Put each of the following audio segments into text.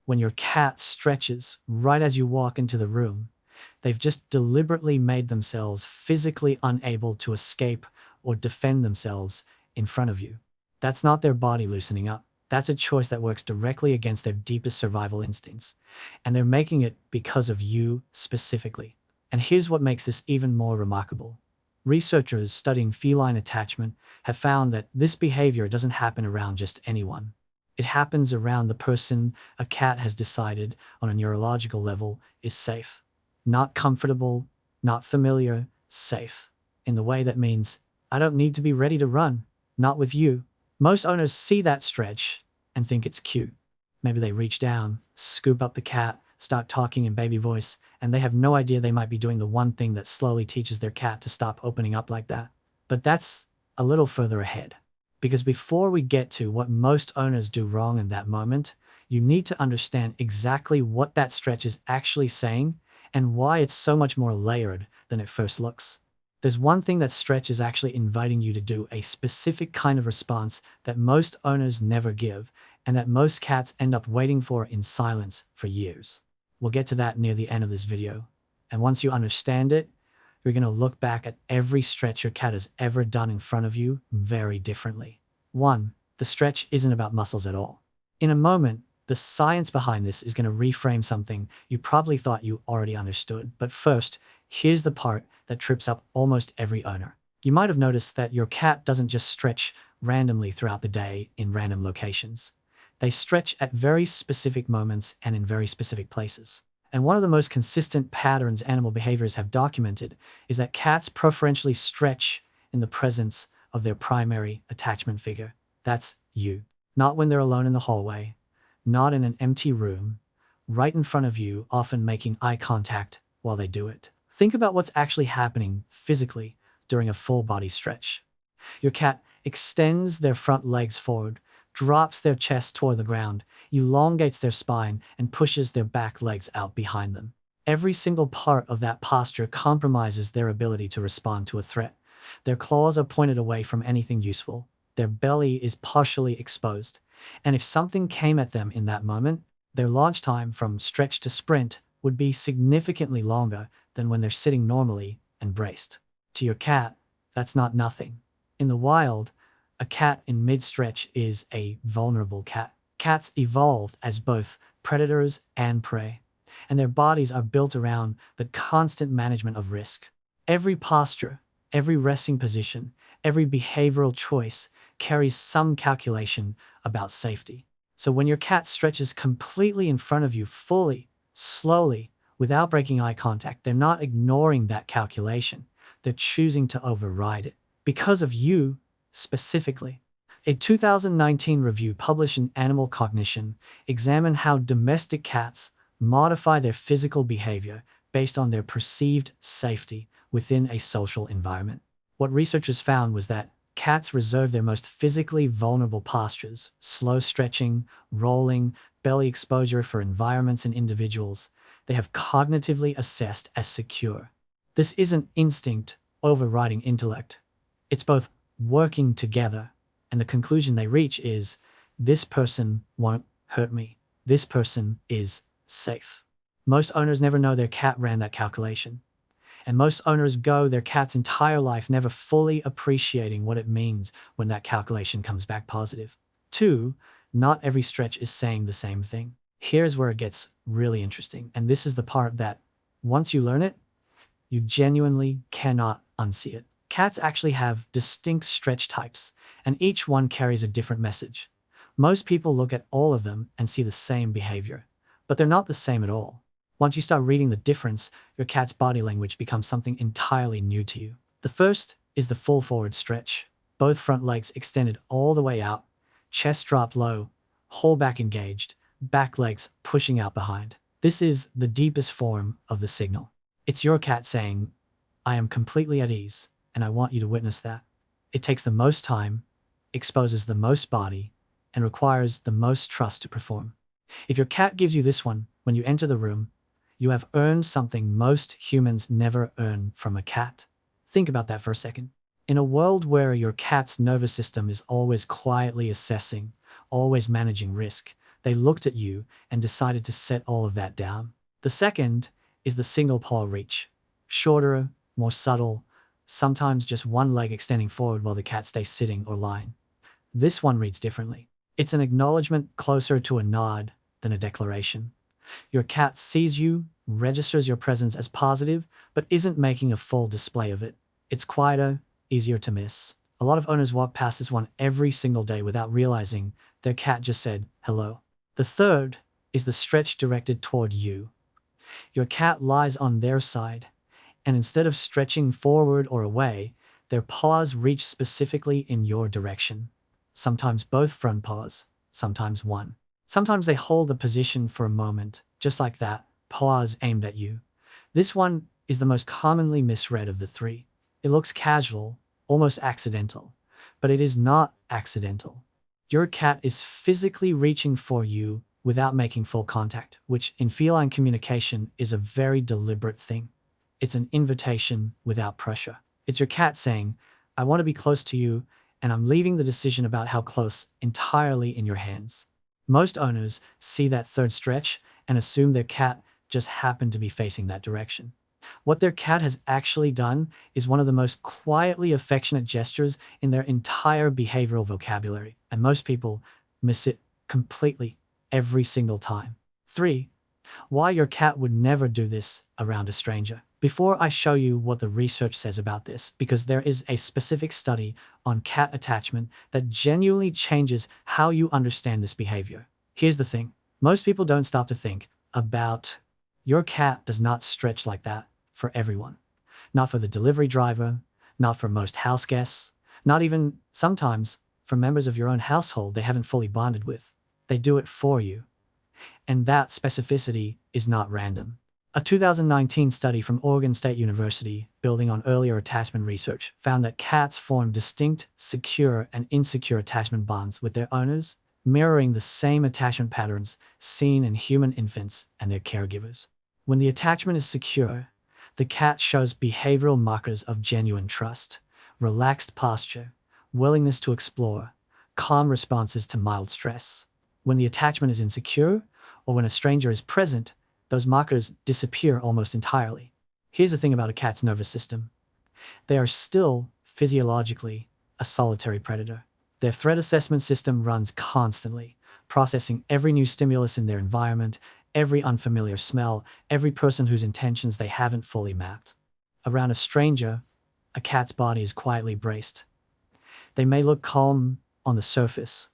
When your cat stretches right as you walk into the room, they've just deliberately made themselves physically unable to escape or defend themselves in front of you. That's not their body loosening up. That's a choice that works directly against their deepest survival instincts. And they're making it because of you specifically. And here's what makes this even more remarkable. Researchers studying feline attachment have found that this behavior doesn't happen around just anyone. It happens around the person a cat has decided on a neurological level is safe. Not comfortable, not familiar, safe. In the way that means, I don't need to be ready to run. Not with you. Most owners see that stretch and think it's cute. Maybe they reach down, scoop up the cat, start talking in baby voice, and they have no idea they might be doing the one thing that slowly teaches their cat to stop opening up like that. But that's a little further ahead. Because before we get to what most owners do wrong in that moment, you need to understand exactly what that stretch is actually saying and why it's so much more layered than it first looks. There's one thing that stretch is actually inviting you to do, a specific kind of response that most owners never give, and that most cats end up waiting for in silence for years. We'll get to that near the end of this video. And once you understand it, you're going to look back at every stretch your cat has ever done in front of you very differently. 1. The stretch isn't about muscles at all. In a moment, the science behind this is going to reframe something you probably thought you already understood. But first, here's the part that trips up almost every owner. You might have noticed that your cat doesn't just stretch randomly throughout the day in random locations. They stretch at very specific moments and in very specific places. And one of the most consistent patterns animal behaviors have documented is that cats preferentially stretch in the presence of their primary attachment figure. That's you. Not when they're alone in the hallway, not in an empty room, right in front of you, often making eye contact while they do it. Think about what's actually happening physically during a full body stretch. Your cat extends their front legs forward, drops their chest toward the ground, elongates their spine, and pushes their back legs out behind them. Every single part of that posture compromises their ability to respond to a threat. Their claws are pointed away from anything useful. Their belly is partially exposed. And if something came at them in that moment, their launch time from stretch to sprint would be significantly longer than when they're sitting normally and braced. To your cat, that's not nothing. In the wild, a cat in mid-stretch is a vulnerable cat. Cats evolved as both predators and prey, and their bodies are built around the constant management of risk. Every posture, every resting position, every behavioral choice carries some calculation about safety. So when your cat stretches completely in front of you, fully, slowly, without breaking eye contact, they're not ignoring that calculation. They're choosing to override it. Because of you, specifically. A 2019 review published in Animal Cognition examined how domestic cats modify their physical behavior based on their perceived safety within a social environment. What researchers found was that cats reserve their most physically vulnerable postures, slow stretching, rolling, belly exposure, for environments and individuals they have cognitively assessed as secure. This isn't instinct overriding intellect. It's both working together, and the conclusion they reach is, this person won't hurt me. This person is safe. Most owners never know their cat ran that calculation. And most owners go their cat's entire life never fully appreciating what it means when that calculation comes back positive. 2, not every stretch is saying the same thing. Here's where it gets really interesting, and this is the part that, once you learn it, you genuinely cannot unsee it. Cats actually have distinct stretch types, and each one carries a different message. Most people look at all of them and see the same behavior, but they're not the same at all. Once you start reading the difference, your cat's body language becomes something entirely new to you. The first is the full forward stretch. Both front legs extended all the way out, chest dropped low, whole back engaged, back legs pushing out behind. This is the deepest form of the signal. It's your cat saying, I am completely at ease, and I want you to witness that. It takes the most time, exposes the most body, and requires the most trust to perform. If your cat gives you this one when you enter the room, you have earned something most humans never earn from a cat. Think about that for a second. In a world where your cat's nervous system is always quietly assessing, always managing risk, They looked at you and decided to set all of that down. The second is the single paw reach. Shorter, more subtle, sometimes just one leg extending forward while the cat stays sitting or lying. This one reads differently. It's an acknowledgement closer to a nod than a declaration. Your cat sees you, registers your presence as positive, but isn't making a full display of it. It's quieter, easier to miss. A lot of owners walk past this one every single day without realizing their cat just said hello. The third is the stretch directed toward you. Your cat lies on their side, and instead of stretching forward or away, their paws reach specifically in your direction. Sometimes both front paws, sometimes one. Sometimes they hold the position for a moment, just like that, paws aimed at you. This one is the most commonly misread of the three. It looks casual, almost accidental, but it is not accidental. Your cat is physically reaching for you without making full contact, which in feline communication is a very deliberate thing. It's an invitation without pressure. It's your cat saying, I want to be close to you, and I'm leaving the decision about how close entirely in your hands. Most owners see that third stretch and assume their cat just happened to be facing that direction. What their cat has actually done is one of the most quietly affectionate gestures in their entire behavioral vocabulary, and most people miss it completely every single time. 3. Why your cat would never do this around a stranger. Before I show you what the research says about this, because there is a specific study on cat attachment that genuinely changes how you understand this behavior. Here's the thing. Most people don't stop to think about your cat does not stretch like that for everyone. Not for the delivery driver, not for most house guests, not even sometimes for members of your own household they haven't fully bonded with. They do it for you. And that specificity is not random. A 2019 study from Oregon State University, building on earlier attachment research, found that cats form distinct, secure, and insecure attachment bonds with their owners, mirroring the same attachment patterns seen in human infants and their caregivers. When the attachment is secure, the cat shows behavioral markers of genuine trust, relaxed posture, willingness to explore, calm responses to mild stress. When the attachment is insecure, or when a stranger is present, those markers disappear almost entirely. Here's the thing about a cat's nervous system. They are still, physiologically, a solitary predator. Their threat assessment system runs constantly, processing every new stimulus in their environment, every unfamiliar smell, every person whose intentions they haven't fully mapped. Around a stranger, a cat's body is quietly braced. They may look calm on the surface,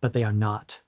but they are not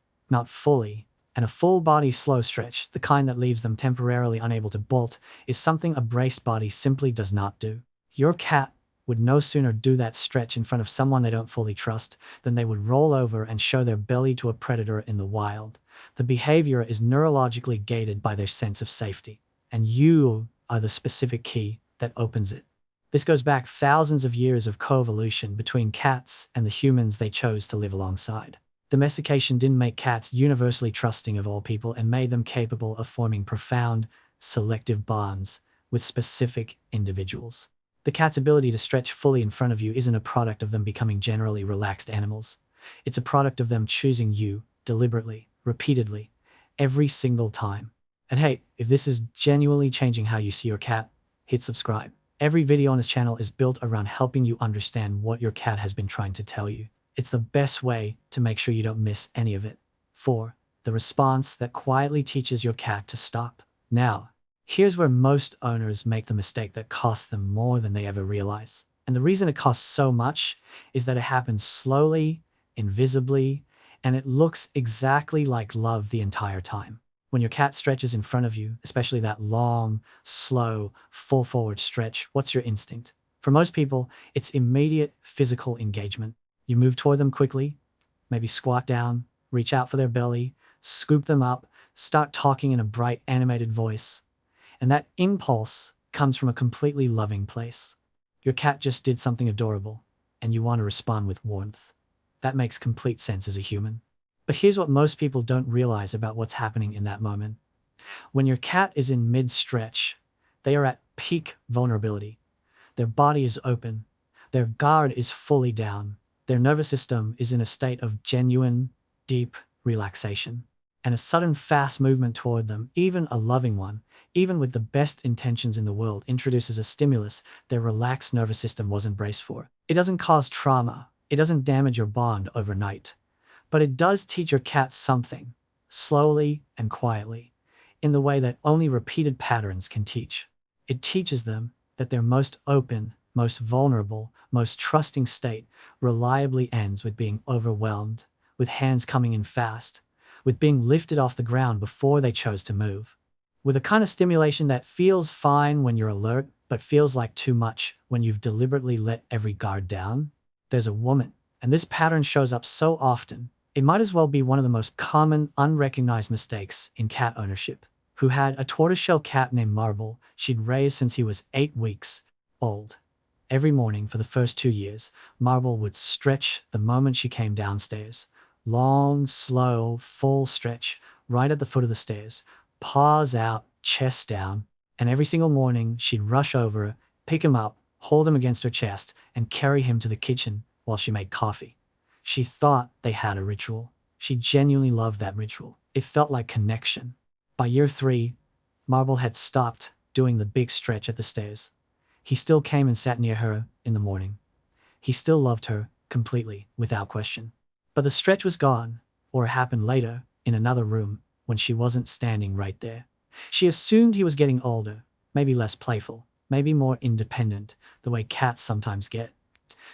fully. And a full-body slow stretch, the kind that leaves them temporarily unable to bolt, is something a braced body simply does not do. Your cat would no sooner do that stretch in front of someone they don't fully trust than they would roll over and show their belly to a predator in the wild. The behavior is neurologically gated by their sense of safety, and you are the specific key that opens it. This goes back thousands of years of co-evolution between cats and the humans they chose to live alongside. Domestication didn't make cats universally trusting of all people and made them capable of forming profound, selective bonds with specific individuals. The cat's ability to stretch fully in front of you isn't a product of them becoming generally relaxed animals. It's a product of them choosing you deliberately, repeatedly, every single time. And hey, if this is genuinely changing how you see your cat, hit subscribe. Every video on this channel is built around helping you understand what your cat has been trying to tell you. It's the best way to make sure you don't miss any of it. 4. The response that quietly teaches your cat to stop. Now, here's where most owners make the mistake that costs them more than they ever realize. And the reason it costs so much is that it happens slowly, invisibly, and it looks exactly like love the entire time. When your cat stretches in front of you, especially that long, slow, full forward stretch, what's your instinct? For most people, it's immediate physical engagement. You move toward them quickly, maybe squat down, reach out for their belly, scoop them up, start talking in a bright, animated voice. And that impulse comes from a completely loving place. Your cat just did something adorable, and you want to respond with warmth. That makes complete sense as a human. But here's what most people don't realize about what's happening in that moment. When your cat is in mid-stretch, they are at peak vulnerability. Their body is open. Their guard is fully down. Their nervous system is in a state of genuine, deep relaxation. and a sudden fast movement toward them, even a loving one, even with the best intentions in the world, introduces a stimulus their relaxed nervous system wasn't braced for. It doesn't cause trauma. It doesn't damage your bond overnight. But it does teach your cat something, slowly and quietly, in the way that only repeated patterns can teach. It teaches them that their most open, most vulnerable, most trusting state reliably ends with being overwhelmed, with hands coming in fast, with being lifted off the ground before they chose to move, with a kind of stimulation that feels fine when you're alert, but feels like too much when you've deliberately let every guard down. There's a woman, and this pattern shows up so often, it might as well be one of the most common, unrecognized mistakes in cat ownership, who had a tortoiseshell cat named Marble she'd raised since he was 8 weeks old. Every morning for the first 2 years, Marble would stretch the moment she came downstairs. Long, slow, full stretch, right at the foot of the stairs, paws out, chest down, and every single morning she'd rush over, pick him up, hold him against her chest, and carry him to the kitchen while she made coffee. She thought they had a ritual. She genuinely loved that ritual. It felt like connection. By year 3, Marble had stopped doing the big stretch at the stairs. He still came and sat near her in the morning. He still loved her completely, without question. But the stretch was gone, or it happened later, in another room, when she wasn't standing right there. She assumed he was getting older, maybe less playful, maybe more independent, the way cats sometimes get.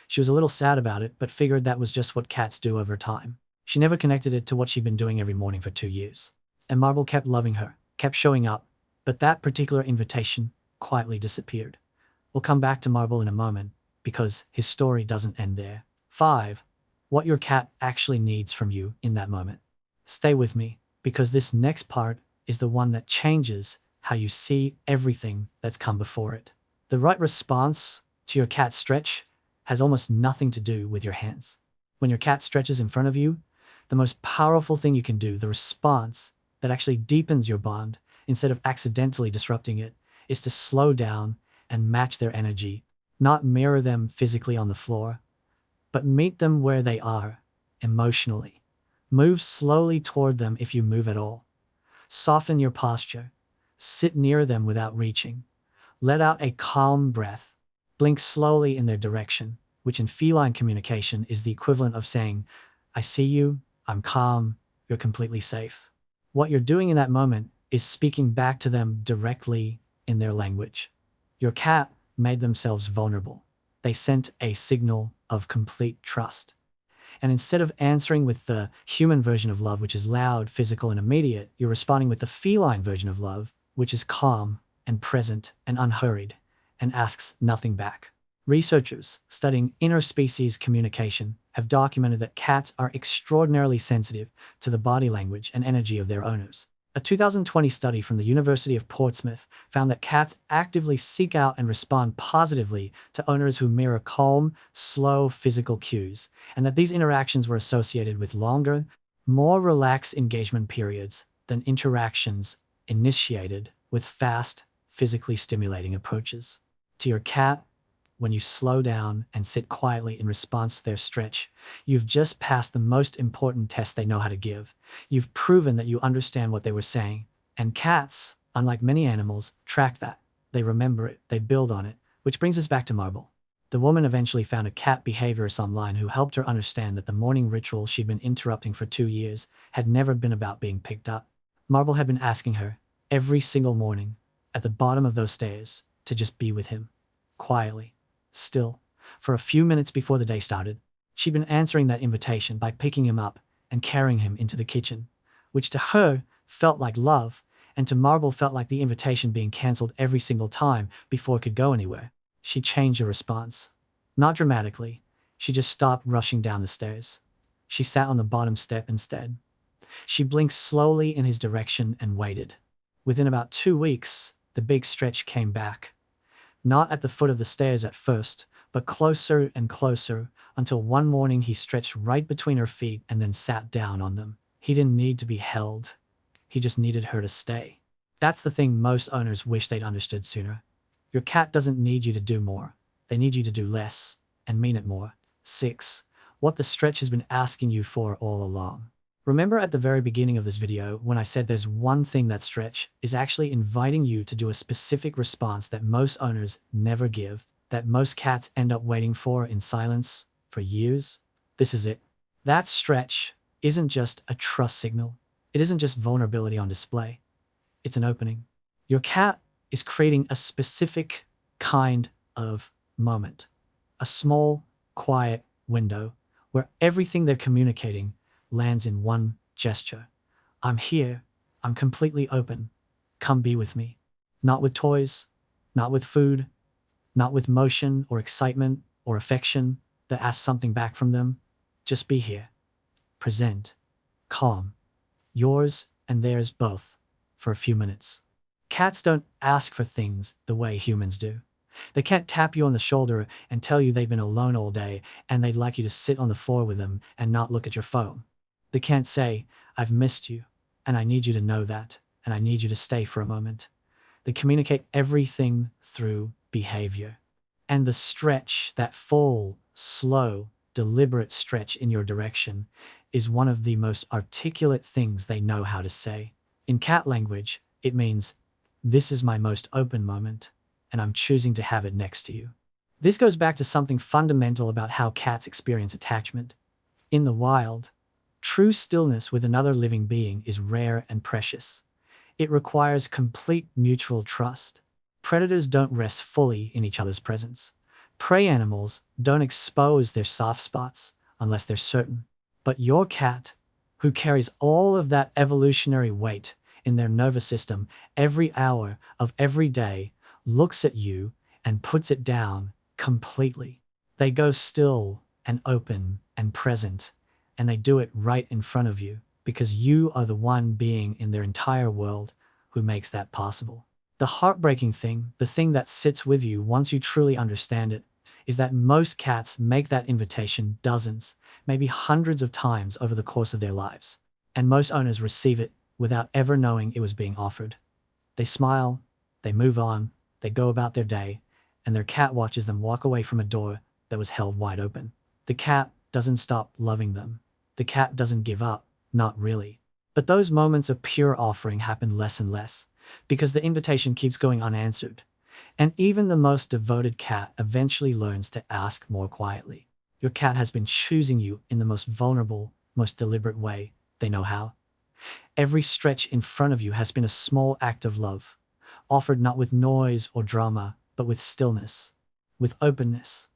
She was a little sad about it, but figured that was just what cats do over time. She never connected it to what she'd been doing every morning for 2 years. And Marble kept loving her, kept showing up, but that particular invitation quietly disappeared. We'll come back to Marble in a moment, because his story doesn't end there. 5. What your cat actually needs from you in that moment. Stay with me, because this next part is the one that changes how you see everything that's come before it. The right response to your cat's stretch has almost nothing to do with your hands. When your cat stretches in front of you, the most powerful thing you can do, the response that actually deepens your bond instead of accidentally disrupting it, is to slow down and match their energy, not mirror them physically on the floor, but meet them where they are, emotionally. Move slowly toward them if you move at all. Soften your posture. Sit near them without reaching. Let out a calm breath. Blink slowly in their direction, which in feline communication is the equivalent of saying, "I see you, I'm calm, you're completely safe." What you're doing in that moment is speaking back to them directly in their language. Your cat made themselves vulnerable. They sent a signal of complete trust. And instead of answering with the human version of love, which is loud, physical, and immediate, you're responding with the feline version of love, which is calm and present and unhurried, and asks nothing back. Researchers studying interspecies communication have documented that cats are extraordinarily sensitive to the body language and energy of their owners. A 2020 study from the University of Portsmouth found that cats actively seek out and respond positively to owners who mirror calm, slow physical cues, and that these interactions were associated with longer, more relaxed engagement periods than interactions initiated with fast, physically stimulating approaches. To your cat, when you slow down and sit quietly in response to their stretch, you've just passed the most important test they know how to give. You've proven that you understand what they were saying. And cats, unlike many animals, track that. They remember it, they build on it, which brings us back to Marble. The woman eventually found a cat behaviorist online who helped her understand that the morning ritual she'd been interrupting for 2 years had never been about being picked up. Marble had been asking her, every single morning, at the bottom of those stairs, to just be with him, quietly. Still, for a few minutes before the day started, she'd been answering that invitation by picking him up and carrying him into the kitchen, which to her felt like love, and to Marble felt like the invitation being cancelled every single time before it could go anywhere. She changed her response. Not dramatically, she just stopped rushing down the stairs. She sat on the bottom step instead. She blinked slowly in his direction and waited. Within about 2 weeks, the big stretch came back. Not at the foot of the stairs at first, but closer and closer, until one morning he stretched right between her feet and then sat down on them. He didn't need to be held. He just needed her to stay. That's the thing most owners wish they'd understood sooner. Your cat doesn't need you to do more. They need you to do less, and mean it more. 6. What the stretch has been asking you for all along. Remember at the very beginning of this video when I said there's one thing that Stretch is actually inviting you to do a specific response that most owners never give, that most cats end up waiting for in silence for years? This is it. That Stretch isn't just a trust signal. It isn't just vulnerability on display. It's an opening. Your cat is creating a specific kind of moment. A small, quiet window where everything they're communicating lands in one gesture. I'm here. I'm completely open. Come be with me. Not with toys, not with food, not with motion or excitement or affection that asks something back from them. Just be here. Present. Calm. Yours and theirs both for a few minutes. Cats don't ask for things the way humans do. They can't tap you on the shoulder and tell you they've been alone all day and they'd like you to sit on the floor with them and not look at your phone. They can't say, I've missed you, and I need you to know that, and I need you to stay for a moment. They communicate everything through behavior. And the stretch, that full, slow, deliberate stretch in your direction, is one of the most articulate things they know how to say. In cat language, it means, this is my most open moment, and I'm choosing to have it next to you. This goes back to something fundamental about how cats experience attachment. In the wild, true stillness with another living being is rare and precious. It requires complete mutual trust. Predators don't rest fully in each other's presence. Prey animals don't expose their soft spots unless they're certain. But your cat, who carries all of that evolutionary weight in their nervous system every hour of every day, looks at you and puts it down completely. They go still and open and present, and they do it right in front of you because you are the one being in their entire world who makes that possible. The heartbreaking thing, the thing that sits with you once you truly understand it, is that most cats make that invitation dozens, maybe hundreds of times over the course of their lives. And most owners receive it without ever knowing it was being offered. They smile, they move on, they go about their day, and their cat watches them walk away from a door that was held wide open. The cat doesn't stop loving them. The cat doesn't give up, not really. But those moments of pure offering happen less and less, because the invitation keeps going unanswered. And even the most devoted cat eventually learns to ask more quietly. Your cat has been choosing you in the most vulnerable, most deliberate way they know how. Every stretch in front of you has been a small act of love, offered not with noise or drama, but with stillness, with openness,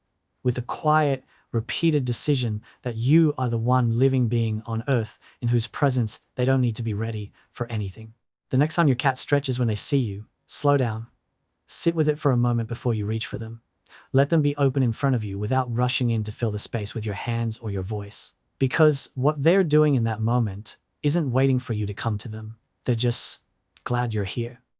with a quiet, repeated decision that you are the one living being on earth in whose presence they don't need to be ready for anything. The next time your cat stretches when they see you, slow down. Sit with it for a moment before you reach for them. Let them be open in front of you without rushing in to fill the space with your hands or your voice. Because what they're doing in that moment isn't waiting for you to come to them. They're just glad you're here.